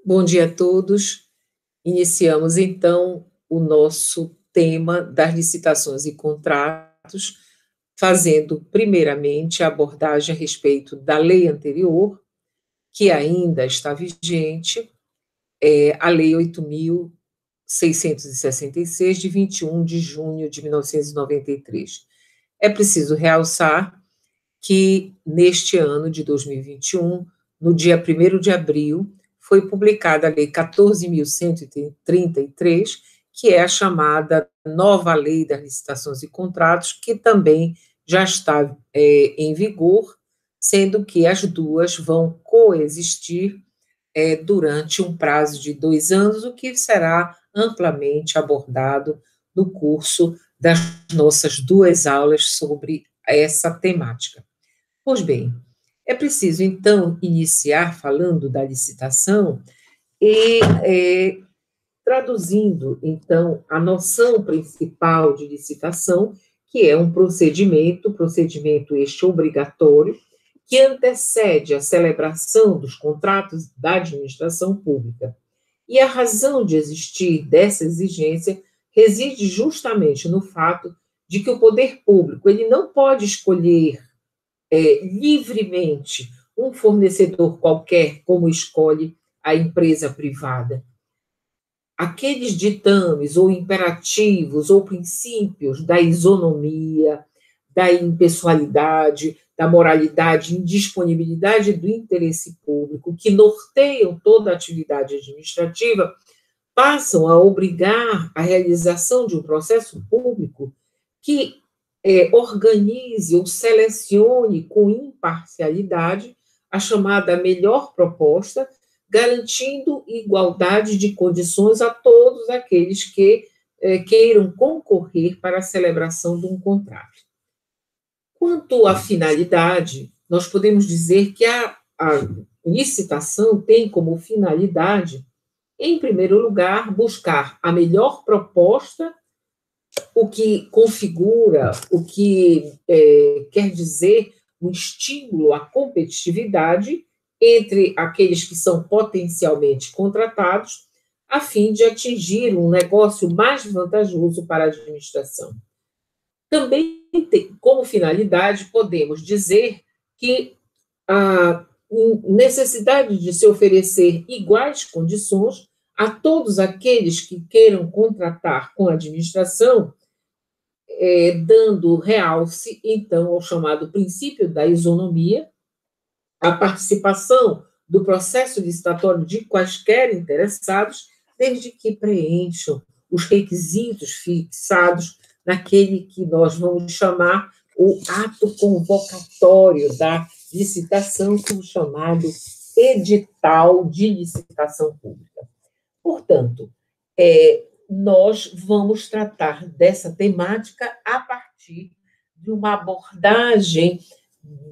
Bom dia a todos. Iniciamos, então, o nosso tema das licitações e contratos, fazendo, primeiramente, a abordagem a respeito da lei anterior, que ainda está vigente, a Lei 8.666, de 21 de junho de 1993. É preciso realçar que, neste ano de 2021, no dia 1º de abril, foi publicada a Lei 14.133, que é a chamada Nova Lei das Licitações e Contratos, que também já está em vigor, sendo que as duas vão coexistir durante um prazo de 2 anos, o que será amplamente abordado no curso das nossas 2 aulas sobre essa temática. Pois bem, é preciso, então, iniciar falando da licitação e traduzindo, então, a noção principal de licitação, que é um procedimento este obrigatório, que antecede a celebração dos contratos da administração pública. E a razão de existir dessa exigência reside justamente no fato de que o poder público ele não pode escolher livremente um fornecedor qualquer, como escolhe a empresa privada. Aqueles ditames ou imperativos ou princípios da isonomia, da impessoalidade, da moralidade, indisponibilidade do interesse público, que norteiam toda a atividade administrativa, passam a obrigar a realização de um processo público que organize ou selecione com imparcialidade a chamada melhor proposta, garantindo igualdade de condições a todos aqueles que queiram concorrer para a celebração de um contrato. Quanto à finalidade, nós podemos dizer que a licitação tem como finalidade, em primeiro lugar, buscar a melhor proposta, o que configura, o que quer dizer um estímulo à competitividade entre aqueles que são potencialmente contratados, a fim de atingir um negócio mais vantajoso para a administração. Também, como finalidade, podemos dizer que a necessidade de se oferecer iguais condições a todos aqueles que queiram contratar com a administração, dando realce, então, ao chamado princípio da isonomia, a participação do processo licitatório de quaisquer interessados, desde que preencham os requisitos fixados naquele que nós vamos chamar o ato convocatório da licitação, o chamado edital de licitação pública. Portanto, nós vamos tratar dessa temática a partir de uma abordagem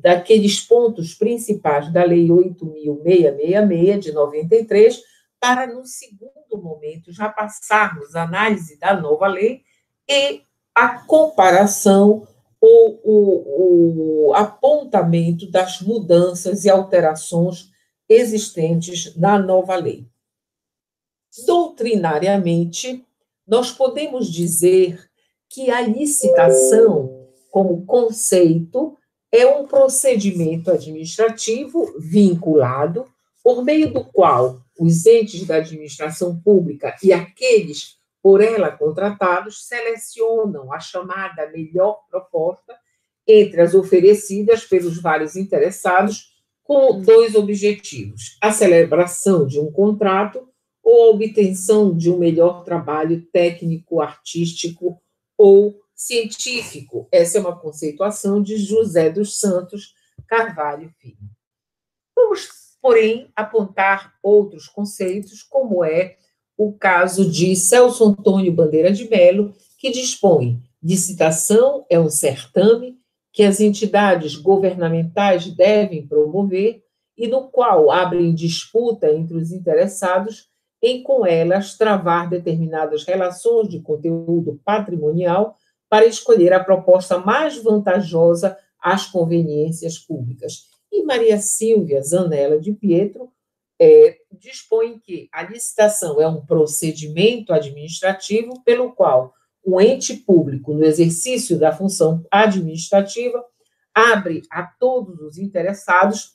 daqueles pontos principais da Lei 8.666, de 93, para, no segundo momento, já passarmos a análise da nova lei e a comparação ou o apontamento das mudanças e alterações existentes na nova lei. Doutrinariamente, nós podemos dizer que a licitação, como conceito, é um procedimento administrativo vinculado, por meio do qual os entes da administração pública e aqueles por ela contratados selecionam a chamada melhor proposta entre as oferecidas pelos vários interessados, com 2 objetivos: a celebração de um contrato ou a obtenção de um melhor trabalho técnico, artístico ou científico. Essa é uma conceituação de José dos Santos Carvalho Filho. Vamos, porém, apontar outros conceitos, como é o caso de Celso Antônio Bandeira de Mello, que dispõe: licitação é um certame que as entidades governamentais devem promover e no qual abrem disputa entre os interessados em com elas travar determinadas relações de conteúdo patrimonial para escolher a proposta mais vantajosa às conveniências públicas. E Maria Silvia Zanella de Pietro dispõe que a licitação é um procedimento administrativo pelo qual o ente público, no exercício da função administrativa, abre a todos os interessados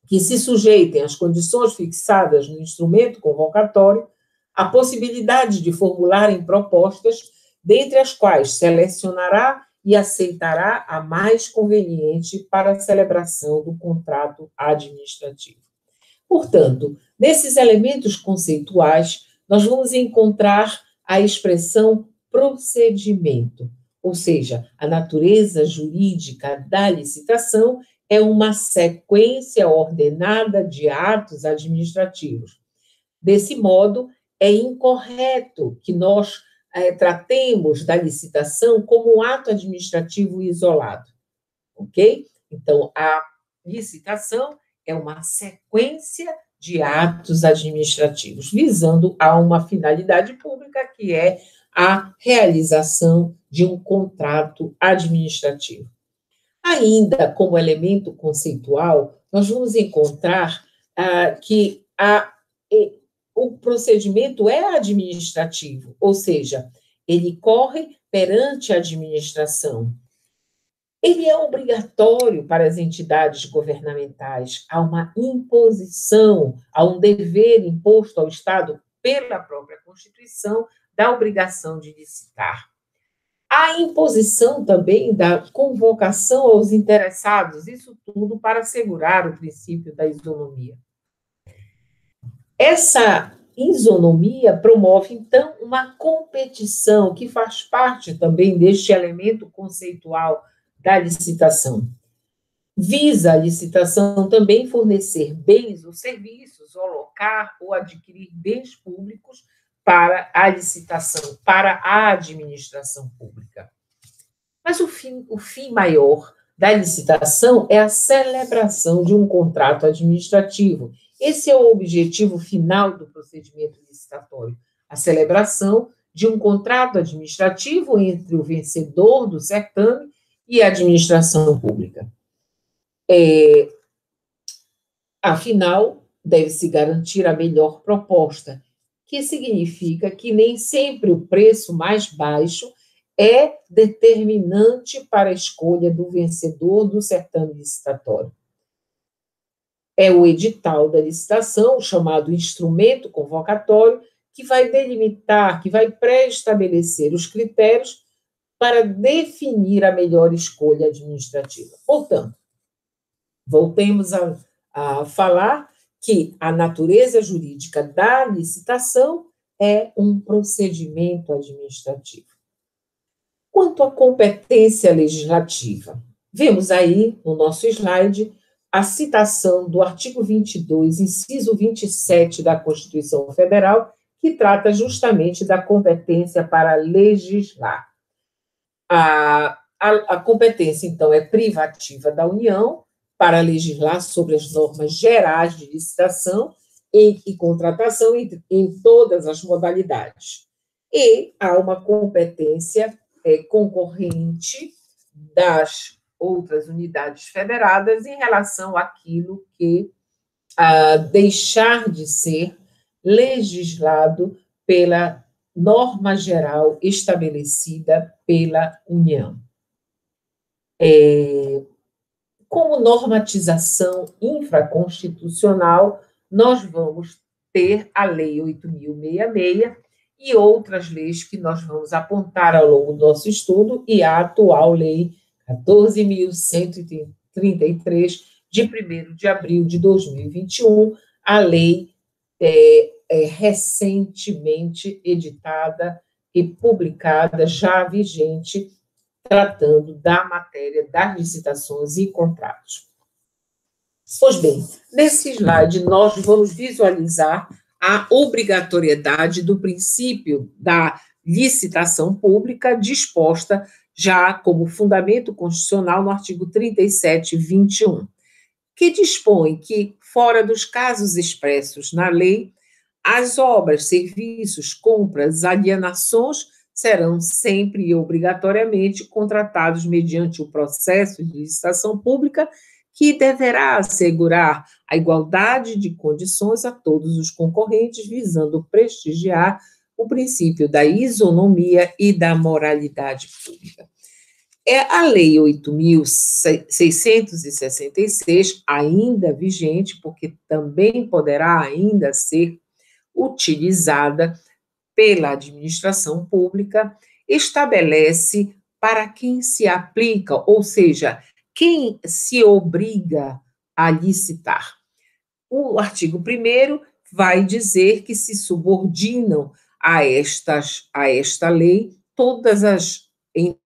que se sujeitem às condições fixadas no instrumento convocatório a possibilidade de formularem propostas, dentre as quais selecionará e aceitará a mais conveniente para a celebração do contrato administrativo. Portanto, nesses elementos conceituais, nós vamos encontrar a expressão procedimento, ou seja, a natureza jurídica da licitação é uma sequência ordenada de atos administrativos. Desse modo, é incorreto que nós tratemos da licitação como um ato administrativo isolado, ok? Então, a licitação é uma sequência de atos administrativos, visando a uma finalidade pública, que é a realização de um contrato administrativo. Ainda como elemento conceitual, nós vamos encontrar que o procedimento é administrativo, ou seja, ele corre perante a administração. Ele é obrigatório para as entidades governamentais, há uma imposição, há um dever imposto ao Estado pela própria Constituição da obrigação de licitar. A imposição também da convocação aos interessados, isso tudo para assegurar o princípio da isonomia. Essa isonomia promove, então, uma competição que faz parte também deste elemento conceitual da licitação. Visa a licitação também fornecer bens ou serviços, alocar ou adquirir bens públicos para a licitação, para a administração pública. Mas o fim maior da licitação é a celebração de um contrato administrativo. Esse é o objetivo final do procedimento licitatório, a celebração de um contrato administrativo entre o vencedor do certame e a administração pública. Afinal, deve-se garantir a melhor proposta, que significa que nem sempre o preço mais baixo é determinante para a escolha do vencedor do certame licitatório. É o edital da licitação, chamado instrumento convocatório, que vai delimitar, que vai pré-estabelecer os critérios para definir a melhor escolha administrativa. Portanto, voltemos a falar que a natureza jurídica da licitação é um procedimento administrativo. Quanto à competência legislativa, vemos aí no nosso slide a citação do artigo 22, inciso 27 da Constituição Federal, que trata justamente da competência para legislar. A competência, então, é privativa da União para legislar sobre as normas gerais de licitação e contratação em todas as modalidades. E há uma competência concorrente das outras unidades federadas em relação àquilo que deixar de ser legislado pela norma geral estabelecida pela União. Como normatização infraconstitucional, nós vamos ter a Lei 8.066 e outras leis que nós vamos apontar ao longo do nosso estudo, e a atual Lei 14.133, de 1º de abril de 2021, a lei recentemente editada e publicada, já vigente, tratando da matéria das licitações e contratos. Pois bem, nesse slide nós vamos visualizar a obrigatoriedade do princípio da licitação pública disposta já como fundamento constitucional no artigo 37.21, que dispõe que, fora dos casos expressos na lei, as obras, serviços, compras, alienações serão sempre e obrigatoriamente contratados mediante o processo de licitação pública que deverá assegurar a igualdade de condições a todos os concorrentes, visando prestigiar o princípio da isonomia e da moralidade pública. É a Lei 8.666, ainda vigente, porque também poderá ainda ser utilizada pela administração pública, estabelece para quem se aplica, ou seja, quem se obriga a licitar. O artigo 1º vai dizer que se subordinam a esta lei todas as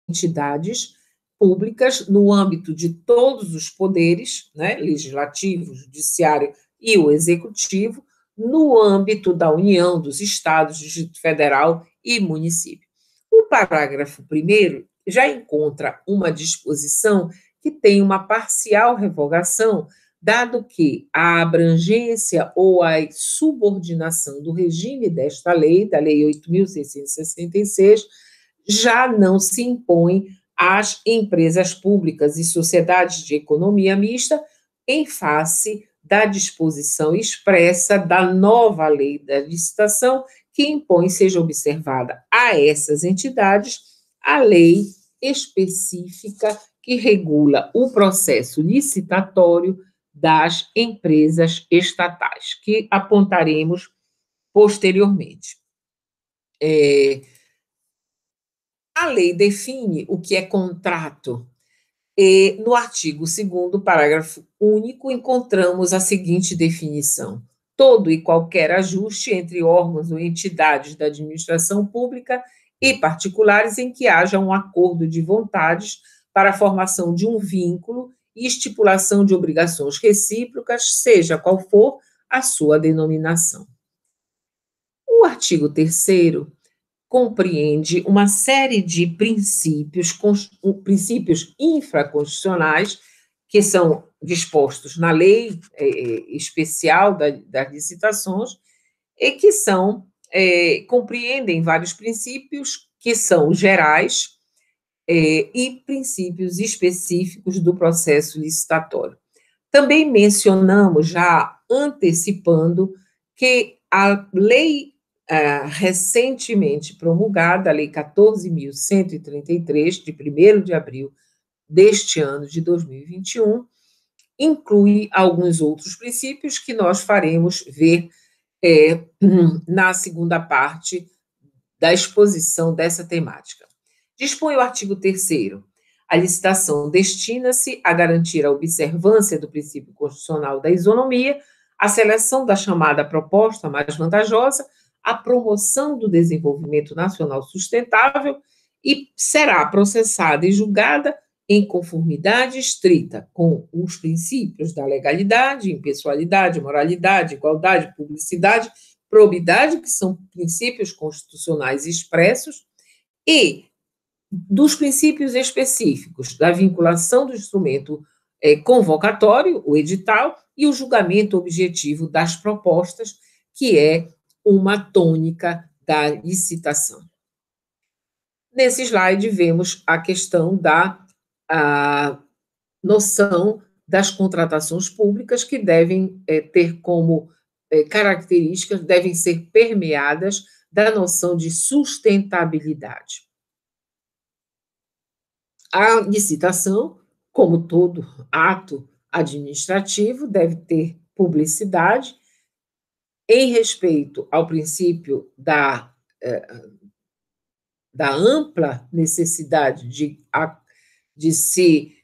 entidades públicas no âmbito de todos os poderes, né, legislativo, judiciário e o executivo, no âmbito da União, dos estados, Distrito Federal e município. O parágrafo 1º já encontra uma disposição que tem uma parcial revogação, dado que a abrangência ou a subordinação do regime desta lei, da Lei 8.666, já não se impõe às empresas públicas e sociedades de economia mista, em face da disposição expressa da nova lei da licitação, que impõe seja observada a essas entidades a lei específica que regula o processo licitatório das empresas estatais, que apontaremos posteriormente. A lei define o que é contrato. E no artigo 2º, parágrafo único, encontramos a seguinte definição: todo e qualquer ajuste entre órgãos ou entidades da administração pública e particulares em que haja um acordo de vontades para a formação de um vínculo e estipulação de obrigações recíprocas, seja qual for a sua denominação. O artigo 3º compreende uma série de princípios infraconstitucionais que são dispostos na lei especial das licitações e que compreendem vários princípios que são gerais e princípios específicos do processo licitatório. Também mencionamos, já antecipando, que a lei recentemente promulgada, a Lei 14.133, de 1º de abril deste ano de 2021, inclui alguns outros princípios que nós faremos ver na segunda parte da exposição dessa temática. Dispõe o artigo 3º. A licitação destina-se a garantir a observância do princípio constitucional da isonomia, a seleção da chamada proposta mais vantajosa, a promoção do desenvolvimento nacional sustentável e será processada e julgada em conformidade estrita com os princípios da legalidade, impessoalidade, moralidade, igualdade, publicidade, probidade, que são princípios constitucionais expressos, e dos princípios específicos da vinculação do instrumento convocatório, o edital, e o julgamento objetivo das propostas, que é uma tônica da licitação. Nesse slide, vemos a questão da noção das contratações públicas, que devem ter como características, devem ser permeadas da noção de sustentabilidade. A licitação, como todo ato administrativo, deve ter publicidade, em respeito ao princípio da ampla necessidade de se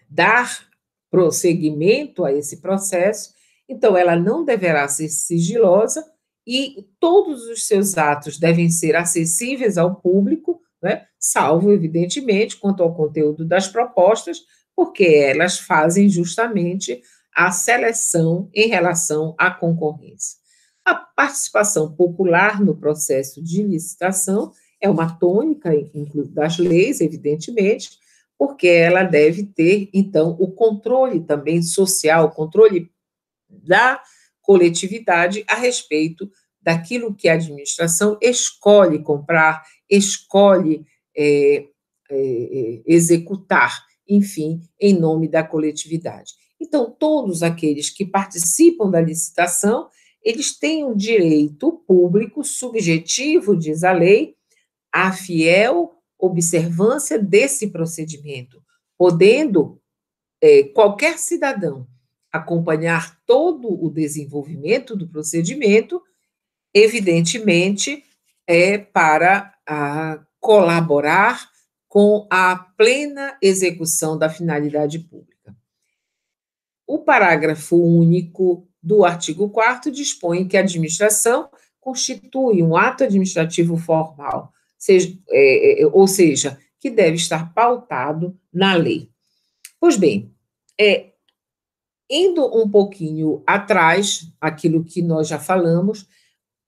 dar prosseguimento a esse processo. Então, ela não deverá ser sigilosa e todos os seus atos devem ser acessíveis ao público, né, salvo, evidentemente, quanto ao conteúdo das propostas, porque elas fazem justamente a seleção em relação à concorrência. A participação popular no processo de licitação é uma tônica das leis, evidentemente, porque ela deve ter, então, o controle também social, o controle da coletividade a respeito daquilo que a administração escolhe comprar, escolhe executar, enfim, em nome da coletividade. Então, todos aqueles que participam da licitação, eles têm um direito público subjetivo, diz a lei, à fiel observância desse procedimento, podendo qualquer cidadão acompanhar todo o desenvolvimento do procedimento, evidentemente, para colaborar com a plena execução da finalidade pública. O parágrafo único do artigo 4º dispõe que a administração constitui um ato administrativo formal, ou seja, que deve estar pautado na lei. Pois bem, indo um pouquinho atrás, aquilo que nós já falamos,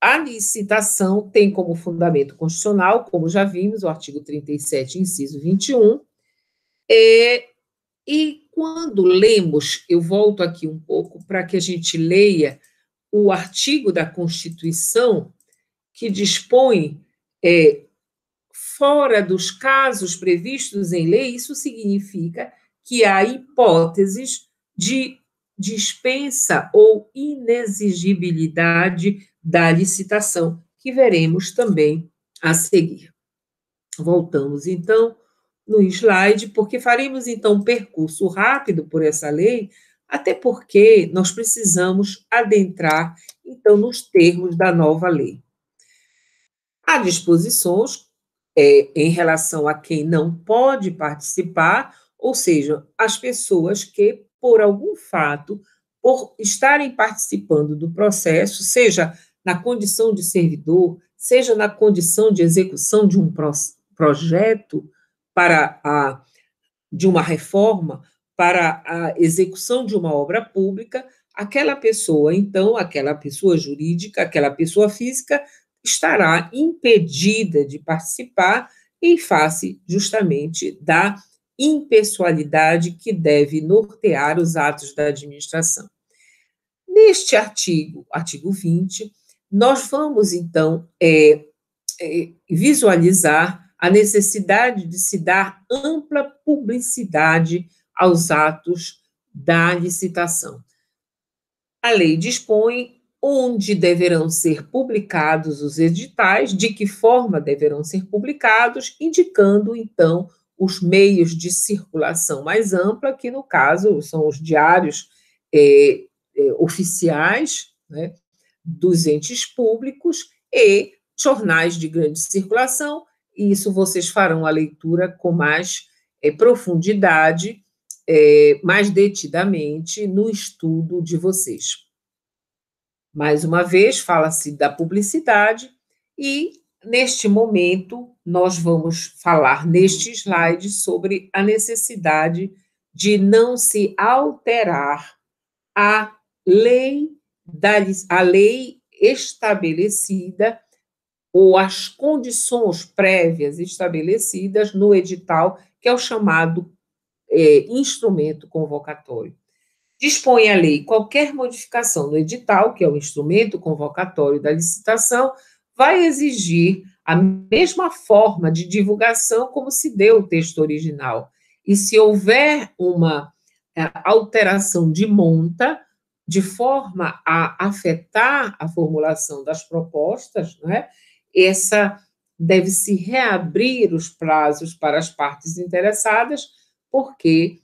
a licitação tem como fundamento constitucional, como já vimos, o artigo 37, inciso 21, e quando lemos, eu volto aqui um pouco para que a gente leia o artigo da Constituição que dispõe, fora dos casos previstos em lei, isso significa que há hipóteses de dispensa ou inexigibilidade da licitação, que veremos também a seguir. Voltamos, então, no slide, porque faremos, então, um percurso rápido por essa lei, até porque nós precisamos adentrar, então, nos termos da nova lei. Há disposições em relação a quem não pode participar, ou seja, as pessoas que, por algum fato, por estarem participando do processo, seja na condição de servidor, seja na condição de execução de um projeto de uma reforma, para a execução de uma obra pública, aquela pessoa, então, aquela pessoa jurídica, aquela pessoa física, estará impedida de participar em face, justamente, da impessoalidade que deve nortear os atos da administração. Neste artigo 20, nós vamos, então, visualizar a necessidade de se dar ampla publicidade aos atos da licitação. A lei dispõe onde deverão ser publicados os editais, de que forma deverão ser publicados, indicando, então, os meios de circulação mais ampla, que, no caso, são os diários oficiais, né, dos entes públicos e jornais de grande circulação, e isso vocês farão a leitura com mais profundidade, mais detidamente, no estudo de vocês. Mais uma vez, fala-se da publicidade e, neste momento, nós vamos falar neste slide sobre a necessidade de não se alterar a lei estabelecida ou as condições prévias estabelecidas no edital, que é o chamado instrumento convocatório. Dispõe a lei qualquer modificação no edital, que é o instrumento convocatório da licitação, vai exigir a mesma forma de divulgação como se deu o texto original. E se houver uma alteração de monta, de forma a afetar a formulação das propostas, né, essa deve-se reabrir os prazos para as partes interessadas, porque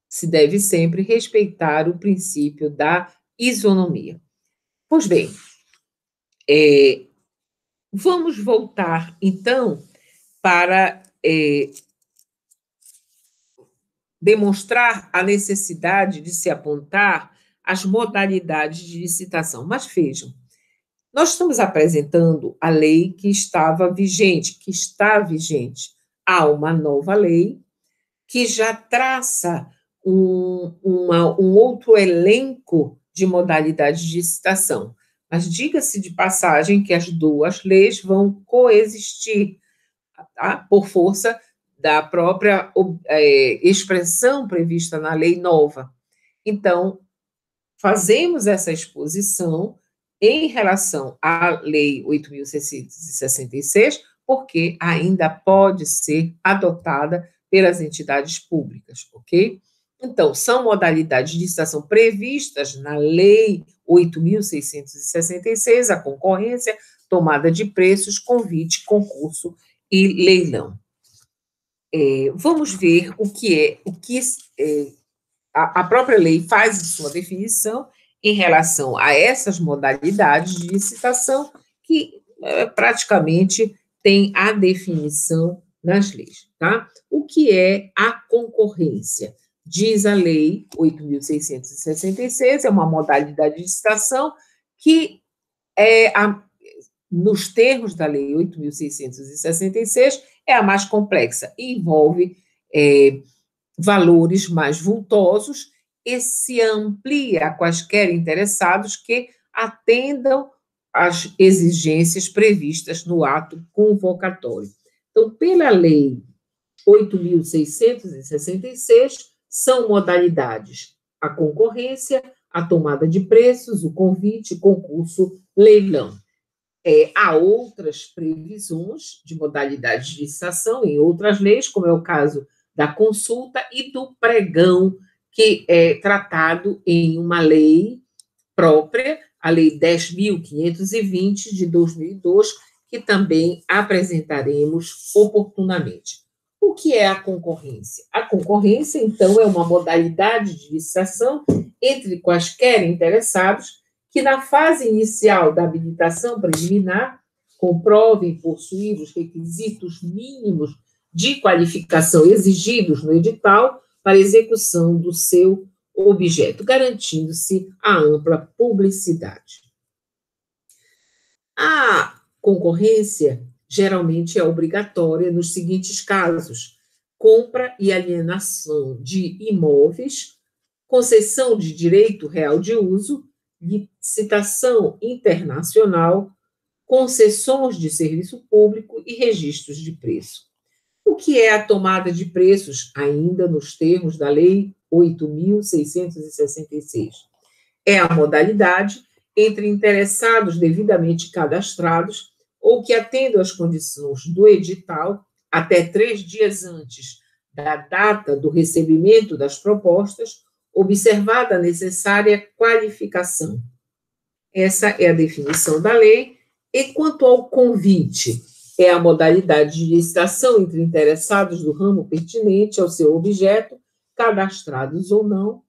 se deve sempre respeitar o princípio da isonomia. Pois bem, vamos voltar, então, para demonstrar a necessidade de se apontar as modalidades de licitação. Mas vejam, nós estamos apresentando a lei que estava vigente, que está vigente. Há uma nova lei que já traça um outro elenco de modalidades de licitação. Mas diga-se de passagem que as duas leis vão coexistir, tá? Por força da própria expressão prevista na lei nova. Então, fazemos essa exposição em relação à Lei 8.666, porque ainda pode ser adotada pelas entidades públicas, ok? Então, são modalidades de licitação previstas na Lei 8.666, a concorrência, tomada de preços, convite, concurso e leilão. Vamos ver a própria lei faz sua definição em relação a essas modalidades de licitação que praticamente tem a definição nas leis, tá? O que é a concorrência? Diz a lei 8.666, é uma modalidade de licitação que nos termos da lei 8.666 é a mais complexa e envolve valores mais vultosos e se amplia a quaisquer interessados que atendam às exigências previstas no ato convocatório. Então, pela Lei 8.666, são modalidades a concorrência, a tomada de preços, o convite, concurso, leilão. Há outras previsões de modalidades de licitação em outras leis, como é o caso da consulta e do pregão, que é tratado em uma lei própria, a Lei 10.520, de 2002, que também apresentaremos oportunamente. O que é a concorrência? A concorrência, então, é uma modalidade de licitação entre quaisquer interessados que, na fase inicial da habilitação preliminar, comprovem possuir os requisitos mínimos de qualificação exigidos no edital para execução do seu objeto, garantindo-se a ampla publicidade. A concorrência geralmente é obrigatória nos seguintes casos: compra e alienação de imóveis, concessão de direito real de uso, licitação internacional, concessões de serviço público e registros de preço. O que é a tomada de preços, ainda nos termos da Lei 8.666? É a modalidade entre interessados devidamente cadastrados ou que atendam às condições do edital até 3 dias antes da data do recebimento das propostas, observada a necessária qualificação. Essa é a definição da lei. E quanto ao convite, é a modalidade de licitação entre interessados do ramo pertinente ao seu objeto, cadastrados ou não,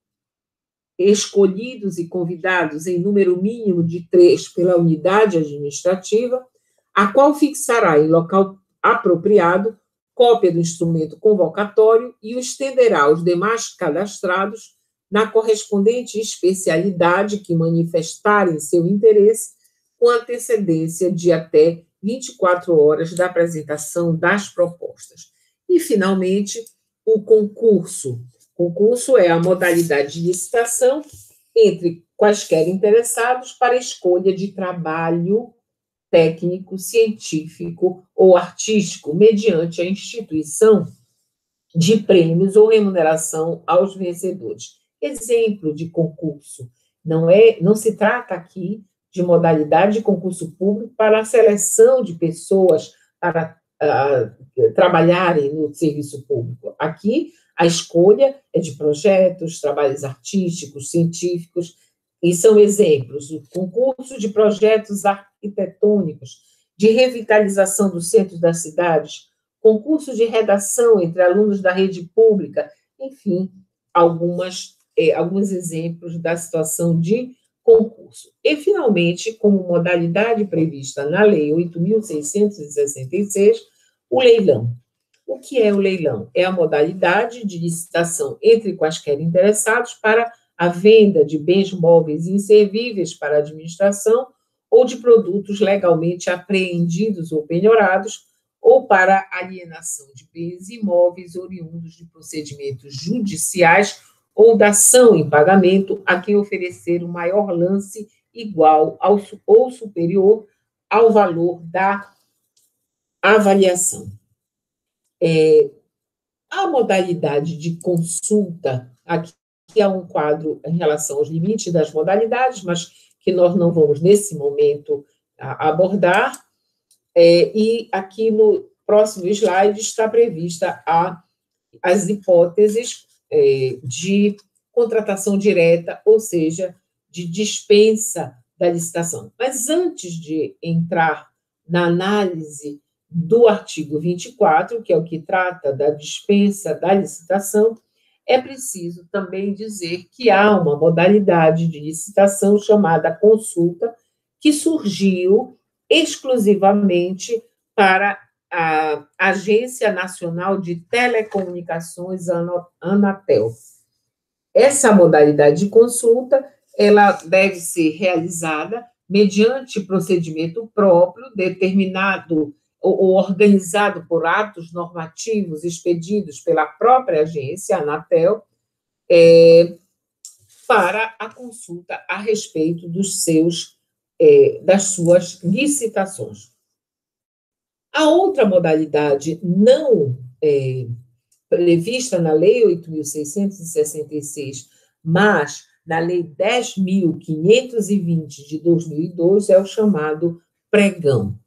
escolhidos e convidados em número mínimo de 3 pela unidade administrativa, a qual fixará em local apropriado cópia do instrumento convocatório e o estenderá aos demais cadastrados na correspondente especialidade que manifestarem seu interesse, com antecedência de até 24 horas da apresentação das propostas. E, finalmente, o concurso. Concurso é a modalidade de licitação entre quaisquer interessados para escolha de trabalho técnico, científico ou artístico, mediante a instituição de prêmios ou remuneração aos vencedores. Exemplo de concurso. Não se trata aqui de modalidade de concurso público para a seleção de pessoas para trabalharem no serviço público. Aqui, a escolha é de projetos, trabalhos artísticos, científicos, e são exemplos: o concurso de projetos arquitetônicos, de revitalização dos centros das cidades, concurso de redação entre alunos da rede pública, enfim, alguns exemplos da situação de concurso. E, finalmente, como modalidade prevista na Lei 8.666, o leilão. O que é o leilão? É a modalidade de licitação entre quaisquer interessados para a venda de bens móveis inservíveis para a administração ou de produtos legalmente apreendidos ou penhorados, ou para alienação de bens imóveis oriundos de procedimentos judiciais ou dação em pagamento a quem oferecer o maior lance igual ou superior ao valor da avaliação. A modalidade de consulta, aqui há um quadro em relação aos limites das modalidades, mas que nós não vamos, nesse momento, abordar. E aqui no próximo slide está prevista as hipóteses de contratação direta, ou seja, de dispensa da licitação. Mas antes de entrar na análise do artigo 24, que é o que trata da dispensa da licitação, é preciso também dizer que há uma modalidade de licitação chamada consulta, que surgiu exclusivamente para a Agência Nacional de Telecomunicações, Anatel. Essa modalidade de consulta, ela deve ser realizada mediante procedimento próprio, determinado ou organizado por atos normativos expedidos pela própria agência, Anatel, para a consulta a respeito das suas licitações. A outra modalidade não prevista na Lei 8.666, mas na Lei 10.520 de 2002, é o chamado pregão.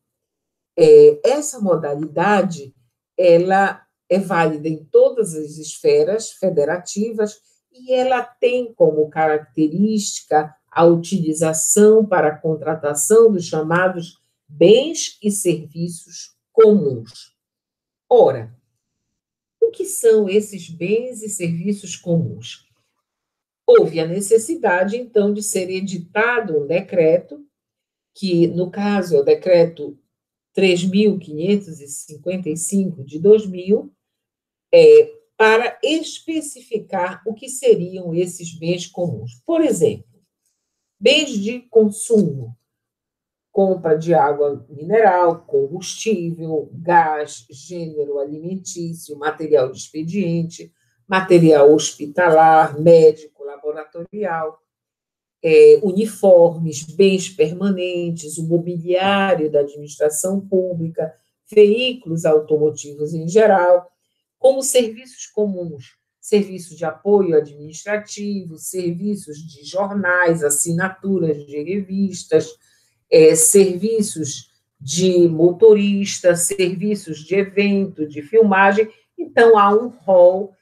Essa modalidade, ela é válida em todas as esferas federativas e ela tem como característica a utilização para a contratação dos chamados bens e serviços comuns. Ora, o que são esses bens e serviços comuns? Houve a necessidade, então, de ser editado um decreto, que, no caso, é o decreto 3.555 de 2000, para especificar o que seriam esses bens comuns. Por exemplo, bens de consumo, compra de água mineral, combustível, gás, gênero alimentício, material de expediente, material hospitalar, médico, laboratorial, uniformes, bens permanentes, o mobiliário da administração pública, veículos automotivos em geral, como serviços comuns, serviços de apoio administrativo, serviços de jornais, assinaturas de revistas, serviços de motorista, serviços de evento, de filmagem. Então, há um rol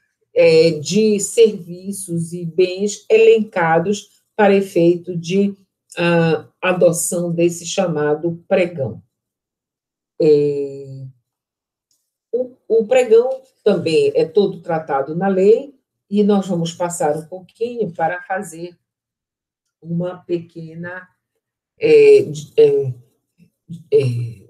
de serviços e bens elencados para efeito de adoção desse chamado pregão. O pregão também é todo tratado na lei, e nós vamos passar um pouquinho para fazer uma pequena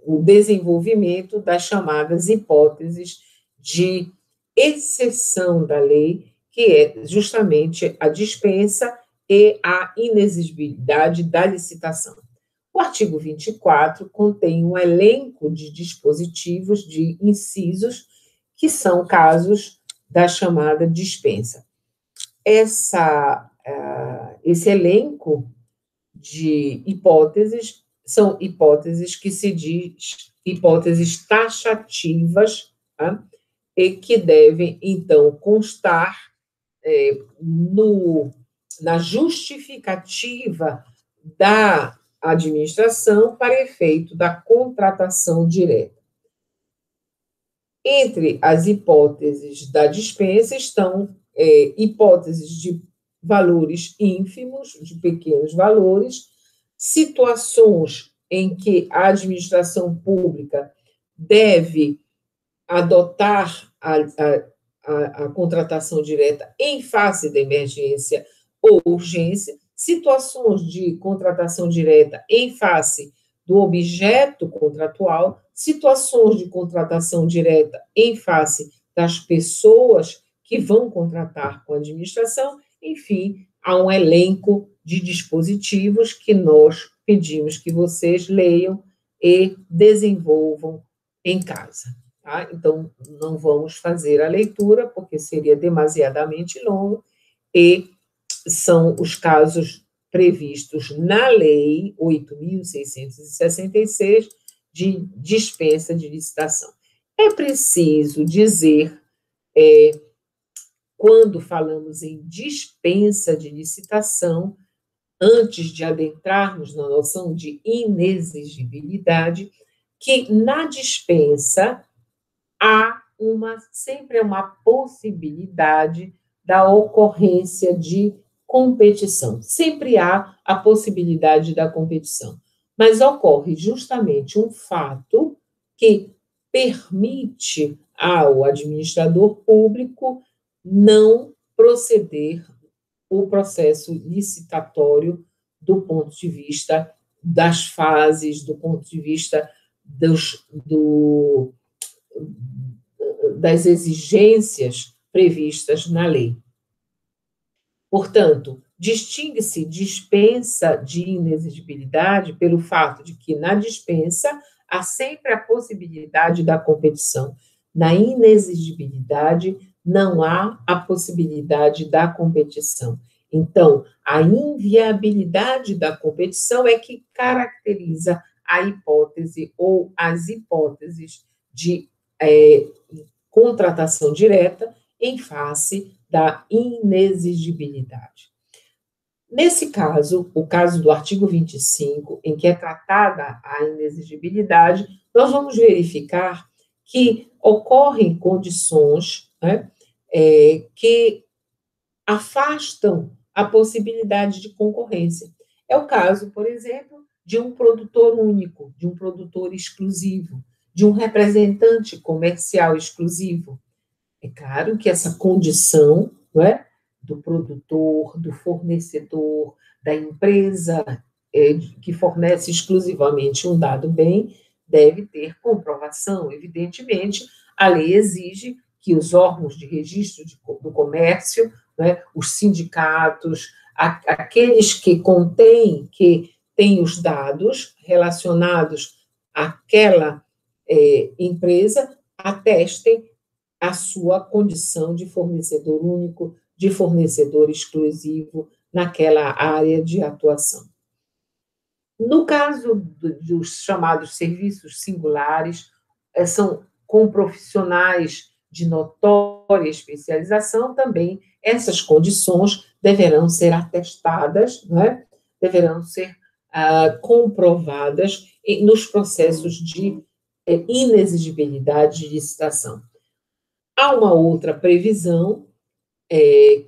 o desenvolvimento das chamadas hipóteses de exceção da lei, que é justamente a dispensa e a inexigibilidade da licitação. O artigo 24 contém um elenco de dispositivos de incisos que são casos da chamada dispensa. Esse elenco de hipóteses são hipóteses que se diz hipóteses taxativas, tá? E que devem, então, constar na justificativa da administração para efeito da contratação direta. Entre as hipóteses da dispensa estão hipóteses de valores ínfimos, de pequenos valores, situações em que a administração pública deve adotar a contratação direta em face da emergência ou urgência, situações de contratação direta em face do objeto contratual, situações de contratação direta em face das pessoas que vão contratar com a administração. Enfim, há um elenco de dispositivos que nós pedimos que vocês leiam e desenvolvam em casa. Tá? Então, não vamos fazer a leitura, porque seria demasiadamente longo, e são os casos previstos na Lei 8.666 de dispensa de licitação. É preciso dizer, quando falamos em dispensa de licitação, antes de adentrarmos na noção de inexigibilidade, que na dispensa há sempre uma possibilidade da ocorrência de competição. Sempre há a possibilidade da competição. Mas ocorre justamente um fato que permite ao administrador público não proceder o processo licitatório do ponto de vista das fases, do ponto de vista das exigências previstas na lei. Portanto, distingue-se dispensa de inexigibilidade pelo fato de que na dispensa há sempre a possibilidade da competição. Na inexigibilidade não há a possibilidade da competição. Então, a inviabilidade da competição é que caracteriza a hipótese ou as hipóteses de contratação direta em face da inexigibilidade. Nesse caso, o caso do artigo 25, em que é tratada a inexigibilidade, nós vamos verificar que ocorrem condições, né, que afastam a possibilidade de concorrência. É o caso, por exemplo, de um produtor único, de um produtor exclusivo, de um representante comercial exclusivo. É claro que essa condição, não é, do produtor, do fornecedor, da empresa que fornece exclusivamente um dado bem, deve ter comprovação. Evidentemente, a lei exige que os órgãos de registro do comércio, né, os sindicatos, aqueles que têm os dados relacionados àquela empresa, atestem a sua condição de fornecedor único, de fornecedor exclusivo naquela área de atuação. No caso dos chamados serviços singulares, são com profissionais de notória especialização, também essas condições deverão ser atestadas, né? Deverão ser comprovadas nos processos de inexigibilidade de licitação. Há uma outra previsão,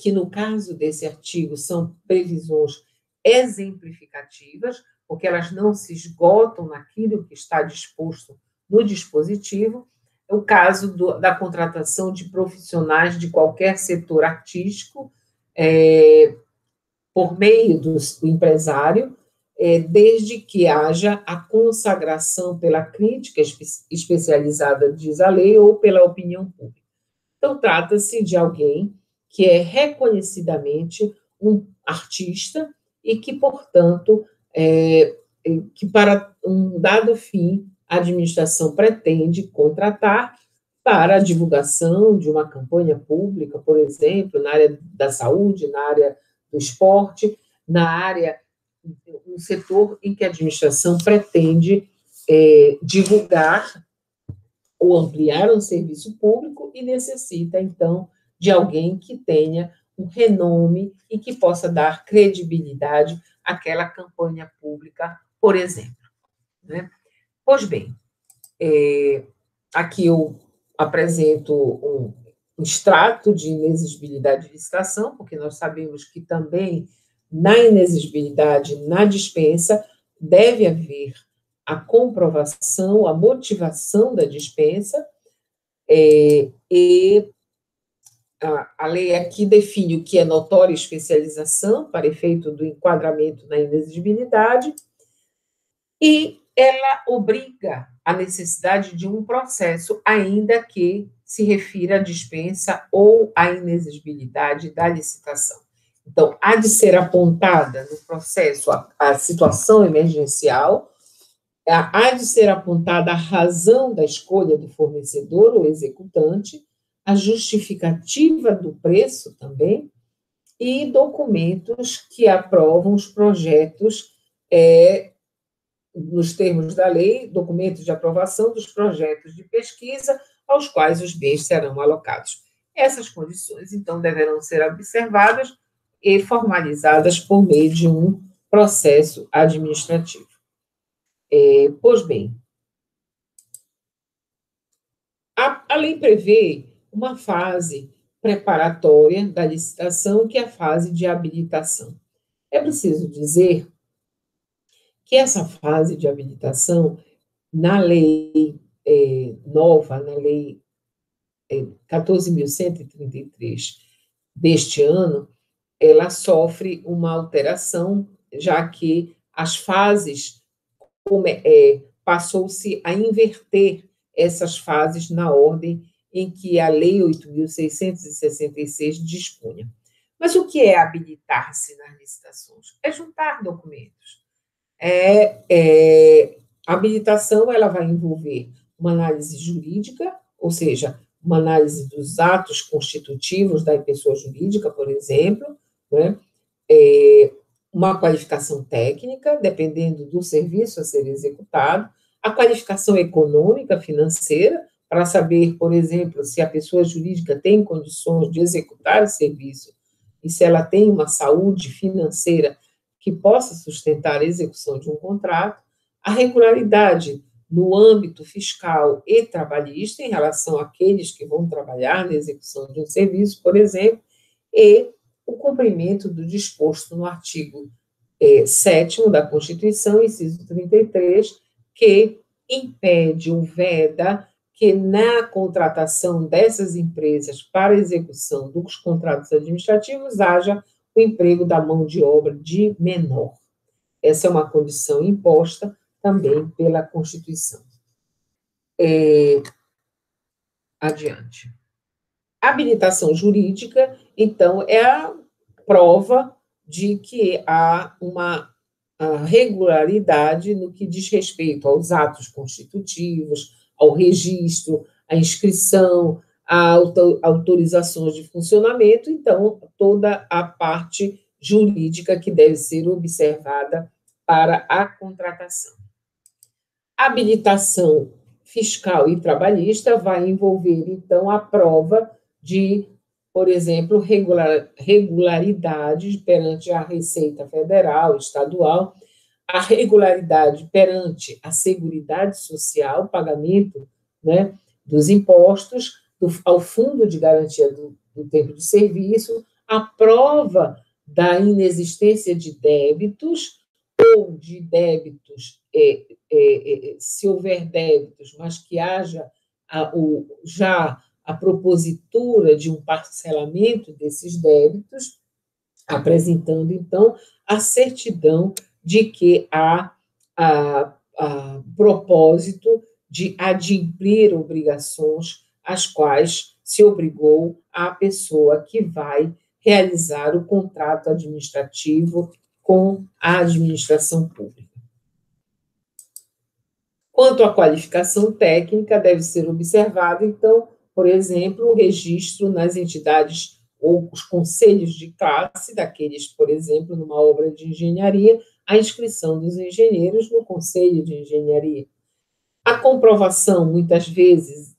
que no caso desse artigo são previsões exemplificativas, porque elas não se esgotam naquilo que está disposto no dispositivo. É o caso da contratação de profissionais de qualquer setor artístico, por meio do empresário, desde que haja a consagração pela crítica especializada, diz a lei, ou pela opinião pública. Então, trata-se de alguém que é reconhecidamente um artista e que, portanto, que para um dado fim, a administração pretende contratar para a divulgação de uma campanha pública, por exemplo, na área da saúde, na área do esporte, na área, um setor em que a administração pretende divulgar ou ampliar um serviço público e necessita, então, de alguém que tenha um renome e que possa dar credibilidade àquela campanha pública, por exemplo. Né? Pois bem, aqui eu apresento um extrato de inexigibilidade de licitação, porque nós sabemos que também na inexigibilidade, na dispensa, deve haver a comprovação, a motivação da dispensa, e a lei aqui define o que é notória especialização para efeito do enquadramento na inexigibilidade, e ela obriga a necessidade de um processo, ainda que se refira à dispensa ou à inexigibilidade da licitação. Então, há de ser apontada no processo a situação emergencial, há de ser apontada a razão da escolha do fornecedor ou executante, a justificativa do preço também, e documentos que aprovam os projetos, nos termos da lei, documentos de aprovação dos projetos de pesquisa aos quais os bens serão alocados. Essas condições, então, deverão ser observadas e formalizadas por meio de um processo administrativo. Pois bem, A lei prevê uma fase preparatória da licitação, que é a fase de habilitação. É preciso dizer que essa fase de habilitação, na lei nova, na lei 14.133 deste ano, ela sofre uma alteração, já que as fases passou-se a inverter essas fases na ordem em que a Lei 8.666 dispunha. Mas o que é habilitar-se nas licitações? É juntar documentos. A habilitação ela vai envolver uma análise jurídica, ou seja, uma análise dos atos constitutivos da pessoa jurídica, por exemplo, né? Uma qualificação técnica, dependendo do serviço a ser executado, a qualificação econômica, financeira, para saber, por exemplo, se a pessoa jurídica tem condições de executar o serviço e se ela tem uma saúde financeira que possa sustentar a execução de um contrato, a regularidade no âmbito fiscal e trabalhista, em relação àqueles que vão trabalhar na execução de um serviço, por exemplo, e o cumprimento do disposto no artigo 7º da Constituição, inciso 33, que impede ou veda que na contratação dessas empresas para execução dos contratos administrativos haja o emprego da mão de obra de menor. Essa é uma condição imposta também pela Constituição. Adiante. A habilitação jurídica, então, é a prova de que há uma regularidade no que diz respeito aos atos constitutivos, ao registro, à inscrição, a autorizações de funcionamento, então, toda a parte jurídica que deve ser observada para a contratação. A habilitação fiscal e trabalhista vai envolver, então, a prova de, por exemplo, regularidade perante a Receita Federal, estadual, a regularidade perante a Seguridade Social, pagamento, né, dos impostos, ao Fundo de Garantia do Tempo de Serviço, a prova da inexistência de débitos, ou de débitos, se houver débitos, mas que haja já a propositura de um parcelamento desses débitos, apresentando, então, a certidão de que há propósito de adimplir obrigações às quais se obrigou a pessoa que vai realizar o contrato administrativo com a administração pública. Quanto à qualificação técnica, deve ser observado, então, por exemplo, o registro nas entidades ou os conselhos de classe daqueles, por exemplo, numa obra de engenharia, a inscrição dos engenheiros no conselho de engenharia. A comprovação, muitas vezes,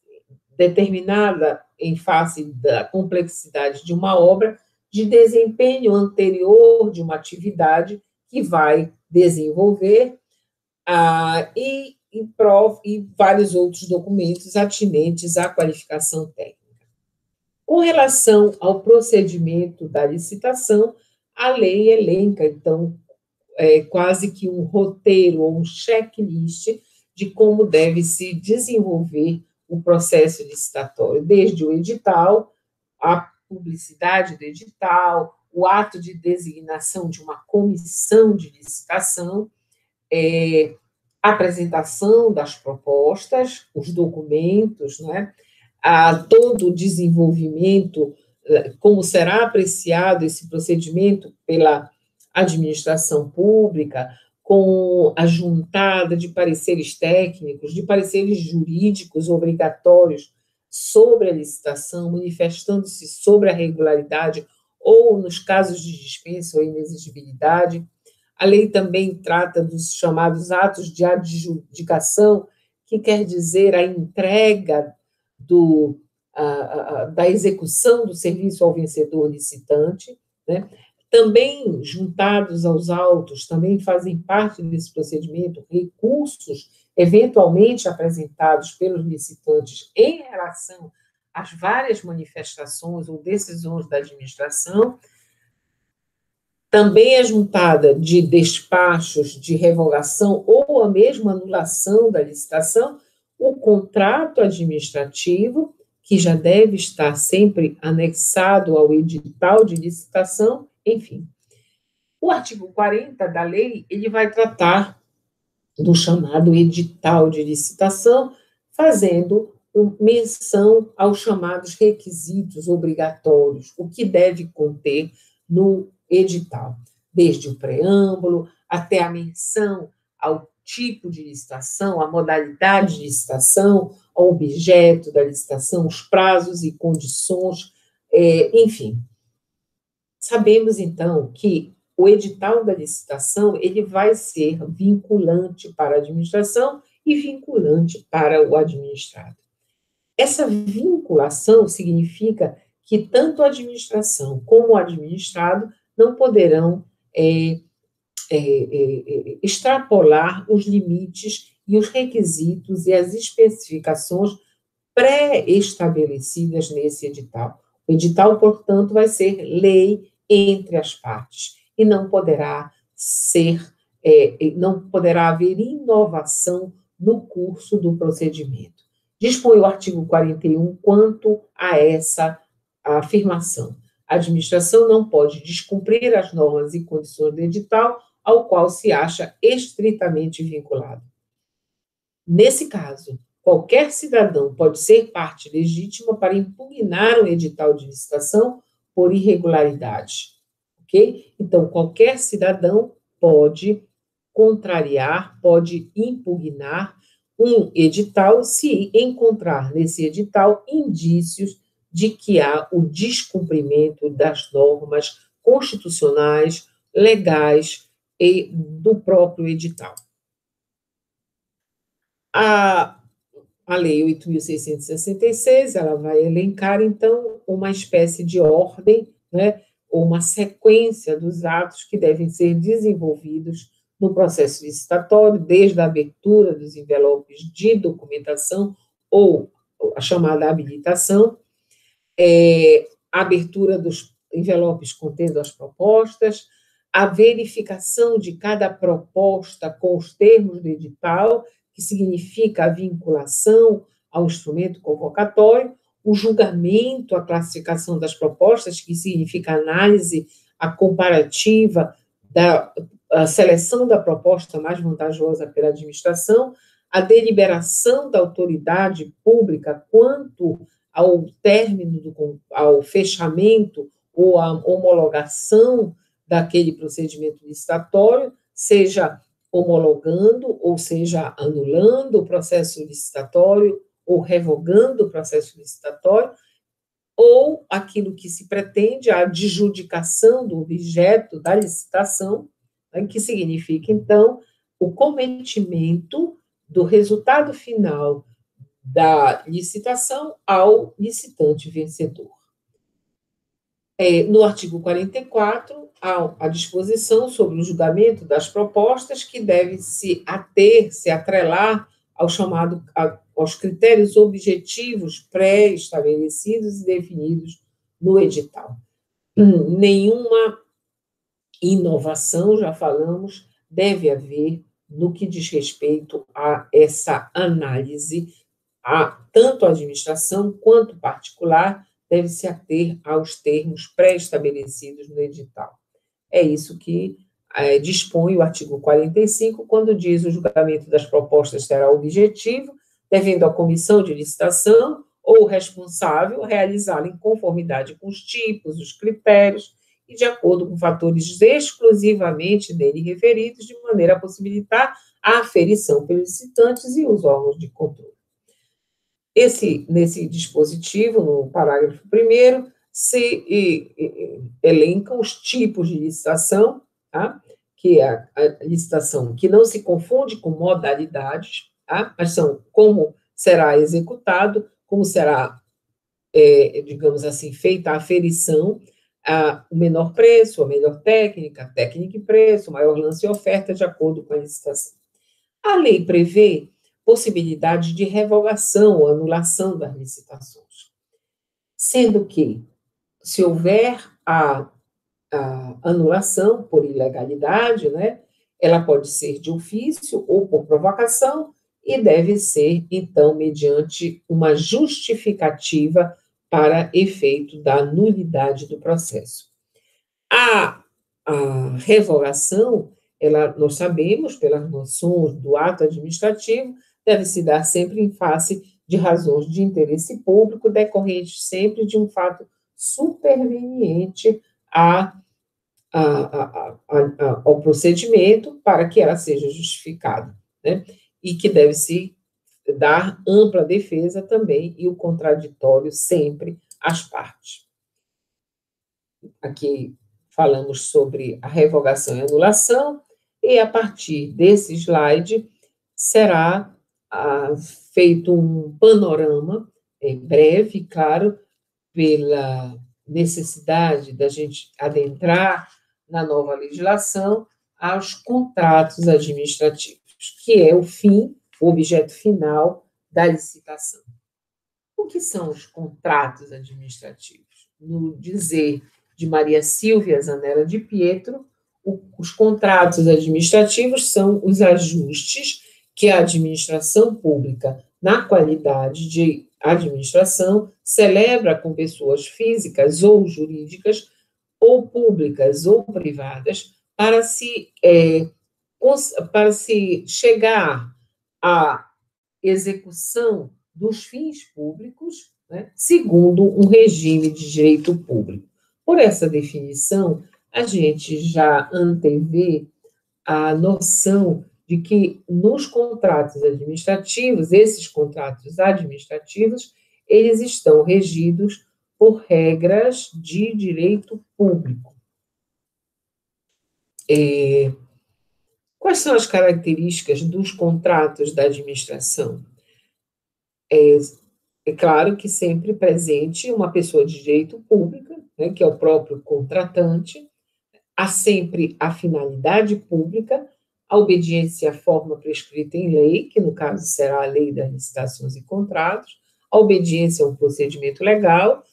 determinada em face da complexidade de uma obra, de desempenho anterior de uma atividade que vai desenvolver, e vários outros documentos atinentes à qualificação técnica. Com relação ao procedimento da licitação, a lei elenca, então, quase que um roteiro ou um checklist de como deve se desenvolver o processo licitatório, desde o edital, a publicidade do edital, o ato de designação de uma comissão de licitação, apresentação das propostas, os documentos, né? Todo o desenvolvimento, como será apreciado esse procedimento pela administração pública, com a juntada de pareceres técnicos, de pareceres jurídicos obrigatórios sobre a licitação, manifestando-se sobre a regularidade ou nos casos de dispensa ou inexigibilidade. A lei também trata dos chamados atos de adjudicação, que quer dizer a entrega da execução do serviço ao vencedor licitante, né? Também, juntados aos autos, também fazem parte desse procedimento recursos eventualmente apresentados pelos licitantes em relação às várias manifestações ou decisões da administração, também é juntada de despachos de revogação ou a mesma anulação da licitação, o contrato administrativo, que já deve estar sempre anexado ao edital de licitação, enfim. O artigo 40 da lei, ele vai tratar do chamado edital de licitação, fazendo menção aos chamados requisitos obrigatórios, o que deve conter no edital, desde o preâmbulo até a menção ao tipo de licitação, a modalidade de licitação, ao objeto da licitação, os prazos e condições, enfim. Sabemos, então, que o edital da licitação ele vai ser vinculante para a administração e vinculante para o administrado. Essa vinculação significa que tanto a administração como o administrado não poderão extrapolar os limites e os requisitos e as especificações pré-estabelecidas nesse edital. O edital, portanto, vai ser lei entre as partes e não poderá haver inovação no curso do procedimento. Dispõe o artigo 41 quanto a essa afirmação. A administração não pode descumprir as normas e condições do edital ao qual se acha estritamente vinculado. Nesse caso, qualquer cidadão pode ser parte legítima para impugnar um edital de licitação por irregularidade, ok? Então, qualquer cidadão pode contrariar, pode impugnar um edital se encontrar nesse edital indícios de que há o descumprimento das normas constitucionais, legais e do próprio edital. A Lei 8.666, ela vai elencar, então, uma espécie de ordem, né, ou uma sequência dos atos que devem ser desenvolvidos no processo licitatório, desde a abertura dos envelopes de documentação, ou a chamada habilitação, a abertura dos envelopes contendo as propostas, a verificação de cada proposta com os termos do edital, que significa a vinculação ao instrumento convocatório, o julgamento, a classificação das propostas, que significa a análise, a comparativa a seleção da proposta mais vantajosa pela administração, a deliberação da autoridade pública quanto ao término, ao fechamento ou à homologação daquele procedimento licitatório, seja homologando, ou seja, anulando o processo licitatório, ou revogando o processo licitatório, ou aquilo que se pretende, a adjudicação do objeto da licitação, né, que significa, então, o cometimento do resultado final da licitação ao licitante vencedor. No artigo 44, há a disposição sobre o julgamento das propostas que deve se atrelar aos critérios objetivos pré-estabelecidos e definidos no edital. Nenhuma inovação, já falamos, deve haver no que diz respeito a essa análise, tanto a administração quanto o particular deve se ater aos termos pré-estabelecidos no edital. É isso que dispõe o artigo 45, quando diz o julgamento das propostas será objetivo, devendo a comissão de licitação ou o responsável realizá-la em conformidade com os tipos, os critérios e de acordo com fatores exclusivamente nele referidos, de maneira a possibilitar a aferição pelos licitantes e os órgãos de controle. Nesse dispositivo, no parágrafo 1º, se elencam os tipos de licitação, tá? Que é a licitação que não se confunde com modalidades, tá? Mas são como será executado, como será, digamos assim, feita a aferição, o menor preço, a melhor técnica, técnica e preço, maior lance e oferta, de acordo com a licitação. A lei prevê possibilidade de revogação ou anulação das licitações. Sendo que, se houver a anulação por ilegalidade, né, ela pode ser de ofício ou por provocação e deve ser, então, mediante uma justificativa para efeito da nulidade do processo. A revogação, nós sabemos, pelas noções do ato administrativo, deve se dar sempre em face de razões de interesse público, decorrentes sempre de um fato superveniente ao procedimento para que ela seja justificada, né? E que deve se dar ampla defesa também e o contraditório sempre às partes. Aqui falamos sobre a revogação e anulação, e a partir desse slide será feito um panorama, breve, claro, pela necessidade da gente adentrar na nova legislação aos contratos administrativos, que é o objeto final da licitação. O que são os contratos administrativos? No dizer de Maria Silvia Zanella de Pietro, os contratos administrativos são os ajustes que a administração pública, na qualidade de administração, celebra com pessoas físicas ou jurídicas, ou públicas ou privadas, para se chegar à execução dos fins públicos, né, segundo um regime de direito público. Por essa definição, a gente já antevê a noção de que nos contratos administrativos, esses contratos administrativos, eles estão regidos por regras de direito público. Quais são as características dos contratos da administração? É claro que sempre presente uma pessoa de direito público, né, que é o próprio contratante, há sempre a finalidade pública, a obediência à forma prescrita em lei, que no caso será a lei das licitações e contratos, a obediência a um procedimento legal,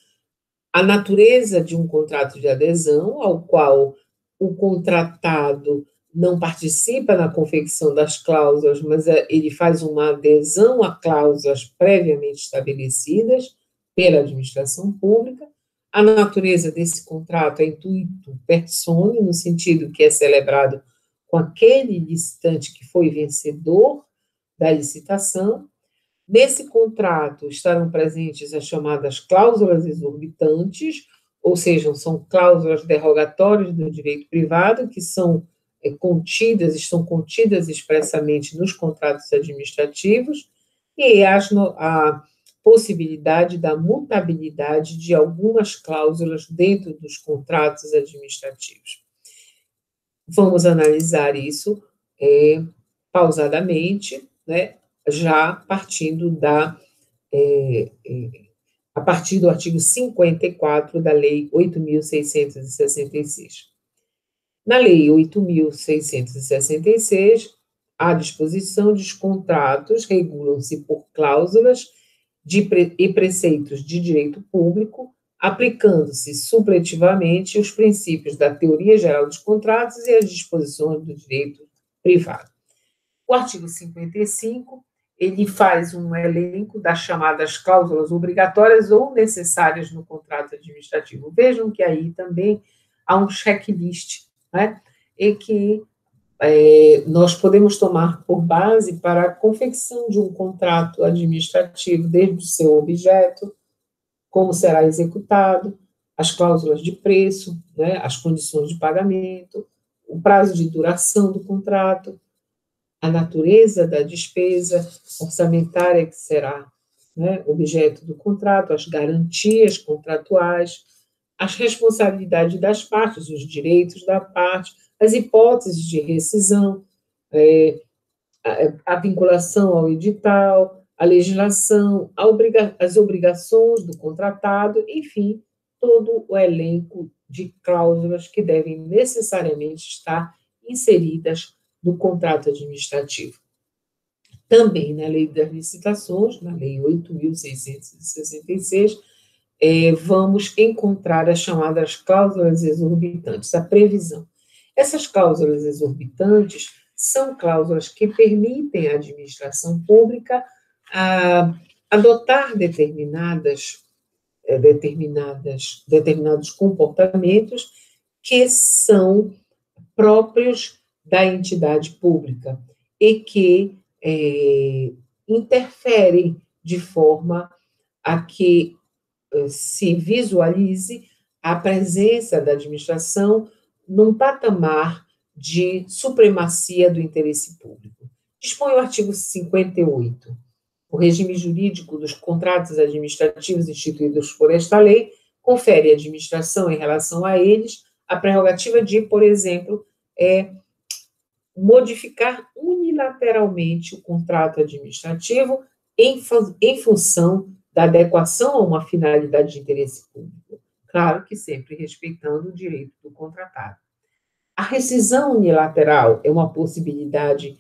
a natureza de um contrato de adesão, ao qual o contratado não participa na confecção das cláusulas, mas ele faz uma adesão a cláusulas previamente estabelecidas pela administração pública. A natureza desse contrato é intuito personae, no sentido que é celebrado com aquele licitante que foi vencedor da licitação. Nesse contrato estarão presentes as chamadas cláusulas exorbitantes, ou seja, são cláusulas derogatórias do direito privado, que estão contidas expressamente nos contratos administrativos, e a possibilidade da mutabilidade de algumas cláusulas dentro dos contratos administrativos. Vamos analisar isso pausadamente, né, já partindo a partir do artigo 54 da Lei 8.666. Na Lei 8.666, a disposição dos contratos regulam-se por cláusulas e preceitos de direito público, aplicando-se supletivamente os princípios da teoria geral dos contratos e as disposições do direito privado. O artigo 55, ele faz um elenco das chamadas cláusulas obrigatórias ou necessárias no contrato administrativo. Vejam que aí também há um checklist, né, e que nós podemos tomar por base para a confecção de um contrato administrativo, desde o seu objeto, como será executado, as cláusulas de preço, né, as condições de pagamento, o prazo de duração do contrato, a natureza da despesa orçamentária que será, né, objeto do contrato, as garantias contratuais, as responsabilidades das partes, os direitos da parte, as hipóteses de rescisão, a vinculação ao edital, a legislação, as obrigações do contratado, enfim, todo o elenco de cláusulas que devem necessariamente estar inseridas no contrato administrativo. Também na Lei das Licitações, na Lei 8.666, vamos encontrar as chamadas cláusulas exorbitantes, a previsão. Essas cláusulas exorbitantes são cláusulas que permitem à administração pública adotar determinados comportamentos que são próprios da entidade pública e que interferem de forma a que se visualize a presença da administração num patamar de supremacia do interesse público. Dispõe o artigo 58. O regime jurídico dos contratos administrativos instituídos por esta lei confere à administração, em relação a eles, a prerrogativa de, por exemplo, modificar unilateralmente o contrato administrativo em função da adequação a uma finalidade de interesse público. Claro que sempre respeitando o direito do contratado. A rescisão unilateral é uma possibilidade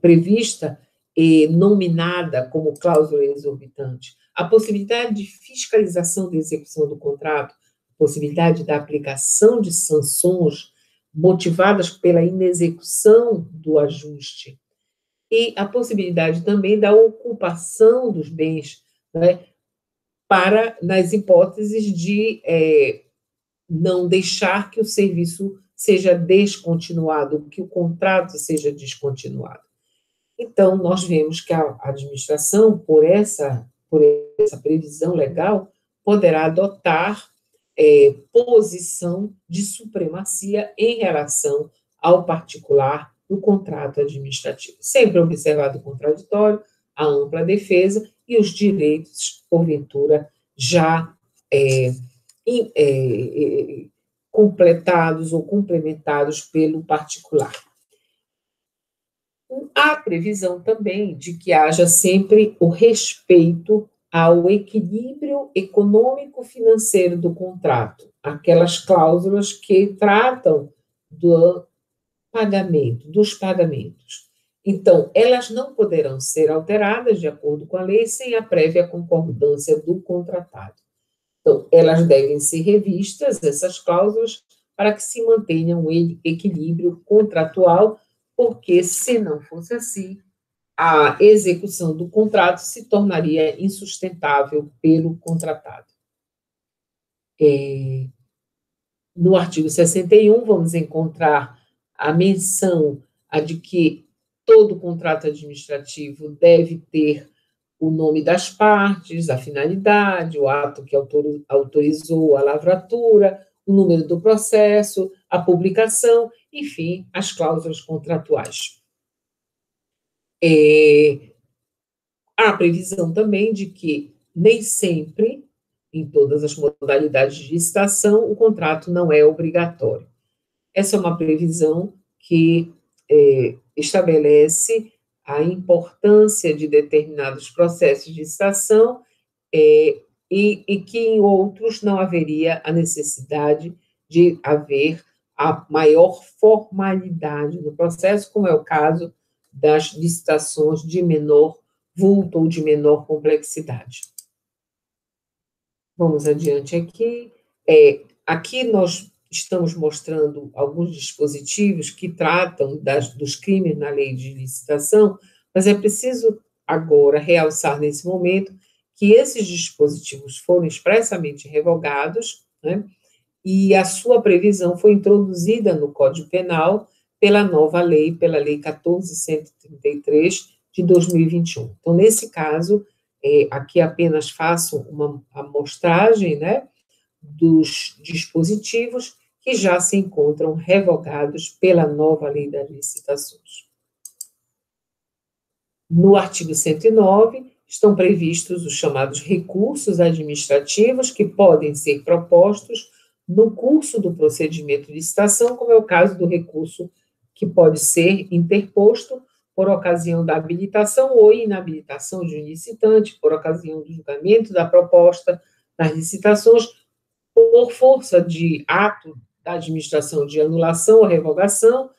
prevista e nominada como cláusula exorbitante. A possibilidade de fiscalização da execução do contrato, possibilidade da aplicação de sanções motivadas pela inexecução do ajuste, e a possibilidade também da ocupação dos bens, né, nas hipóteses de não deixar que o serviço seja descontinuado, que o contrato seja descontinuado. Então, nós vemos que a administração, por essa previsão legal, poderá adotar posição de supremacia em relação ao particular no contrato administrativo, sempre observado o contraditório, a ampla defesa e os direitos, porventura, já completados ou complementados pelo particular. Há previsão também de que haja sempre o respeito ao equilíbrio econômico-financeiro do contrato, aquelas cláusulas que tratam do pagamento, dos pagamentos. Então, elas não poderão ser alteradas, de acordo com a lei, sem a prévia concordância do contratado. Então, elas devem ser revistas, essas cláusulas, para que se mantenha um equilíbrio contratual, porque, se não fosse assim, a execução do contrato se tornaria insustentável pelo contratado. No artigo 61, vamos encontrar a menção de que todo contrato administrativo deve ter o nome das partes, a finalidade, o ato que autorizou a lavratura, o número do processo, a publicação, enfim, as cláusulas contratuais. Há previsão também de que nem sempre, em todas as modalidades de licitação, o contrato não é obrigatório. Essa é uma previsão que estabelece a importância de determinados processos de licitação e que em outros não haveria a necessidade de haver a maior formalidade no processo, como é o caso das licitações de menor vulto ou de menor complexidade. Vamos adiante aqui. Aqui nós estamos mostrando alguns dispositivos que tratam dos crimes na lei de licitação, mas é preciso agora realçar nesse momento que esses dispositivos foram expressamente revogados, né, e a sua previsão foi introduzida no Código Penal pela nova lei, pela Lei 14.133 de 2021. Então, nesse caso, aqui apenas faço uma amostragem, né, dos dispositivos que já se encontram revogados pela nova lei das licitações. No artigo 109, estão previstos os chamados recursos administrativos que podem ser propostos no curso do procedimento de licitação, como é o caso do recurso que pode ser interposto por ocasião da habilitação ou inabilitação de um licitante, por ocasião do julgamento da proposta nas licitações, por força de ato da administração de anulação ou revogação,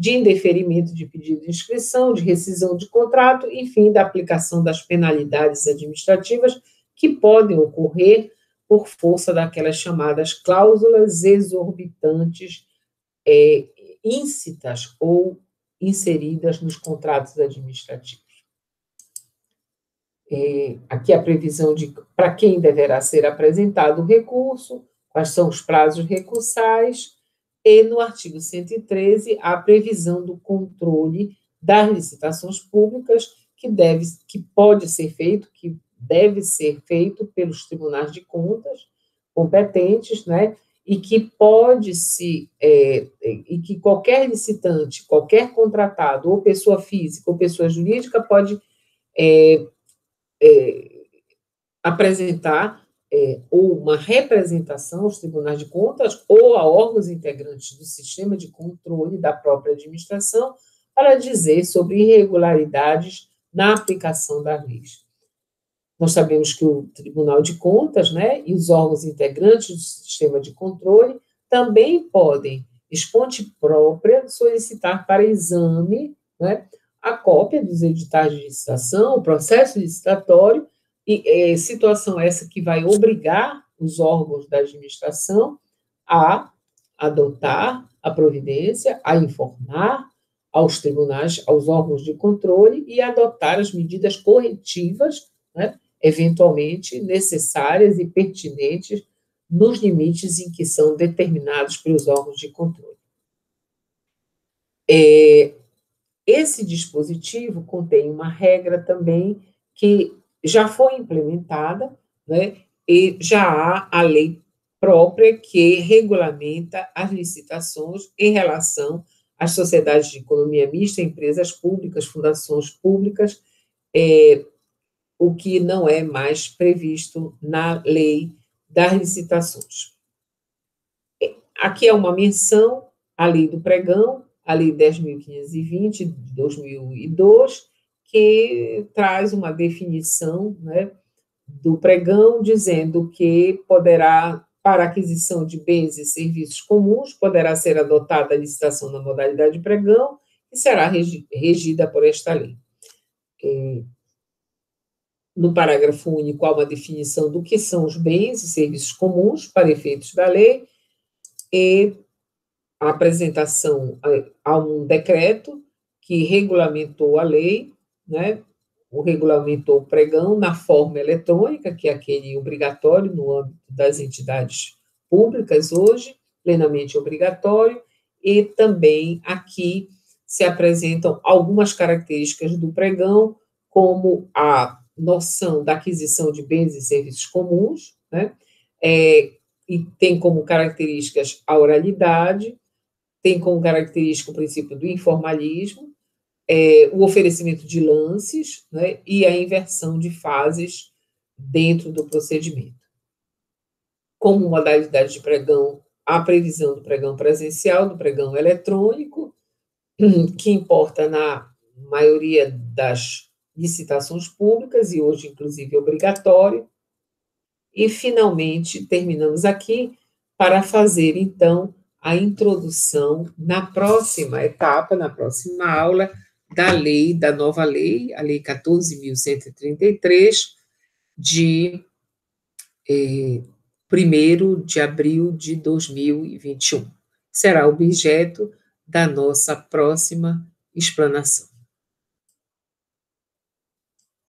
de indeferimento de pedido de inscrição, de rescisão de contrato, enfim, da aplicação das penalidades administrativas que podem ocorrer por força daquelas chamadas cláusulas exorbitantes íncitas ou inseridas nos contratos administrativos. Aqui a previsão de para quem deverá ser apresentado o recurso, quais são os prazos recursais, e no artigo 113, a previsão do controle das licitações públicas, que pode ser feito, que deve ser feito pelos tribunais de contas competentes, né, e que e que qualquer licitante, qualquer contratado, ou pessoa física ou pessoa jurídica, pode apresentar ou uma representação aos tribunais de contas ou a órgãos integrantes do sistema de controle da própria administração para dizer sobre irregularidades na aplicação das leis. Nós sabemos que o Tribunal de Contas, né, e os órgãos integrantes do sistema de controle também podem, esponte própria, solicitar para exame, né, a cópia dos editais de licitação, o processo licitatório, e situação essa que vai obrigar os órgãos da administração a adotar a providência, a informar aos tribunais, aos órgãos de controle e adotar as medidas corretivas, né, eventualmente necessárias e pertinentes nos limites em que são determinados pelos órgãos de controle. Esse dispositivo contém uma regra também que já foi implementada, né, e já há a lei própria que regulamenta as licitações em relação às sociedades de economia mista, empresas públicas, fundações públicas, o que não é mais previsto na lei das licitações. Aqui é uma menção à lei do pregão, a lei 10.520 de 2002, que traz uma definição, né, do pregão, dizendo que poderá, para aquisição de bens e serviços comuns, poderá ser adotada a licitação na modalidade de pregão e será regida por esta lei. No parágrafo único, há uma definição do que são os bens e serviços comuns para efeitos da lei e a apresentação a um decreto que regulamentou a lei, né, regulamentou o pregão na forma eletrônica, que é aquele obrigatório no âmbito das entidades públicas hoje, plenamente obrigatório, e também aqui se apresentam algumas características do pregão, como a noção da aquisição de bens e serviços comuns, né, e tem como características a oralidade, tem como característica o princípio do informalismo, o oferecimento de lances, né, e a inversão de fases dentro do procedimento. Como modalidade de pregão, a previsão do pregão presencial, do pregão eletrônico, que importa na maioria das licitações públicas, e hoje, inclusive, é obrigatório. E, finalmente, terminamos aqui para fazer, então, a introdução na próxima etapa, na próxima aula, da nova lei, a Lei 14.133, de 1º de abril de 2021. Será objeto da nossa próxima explanação.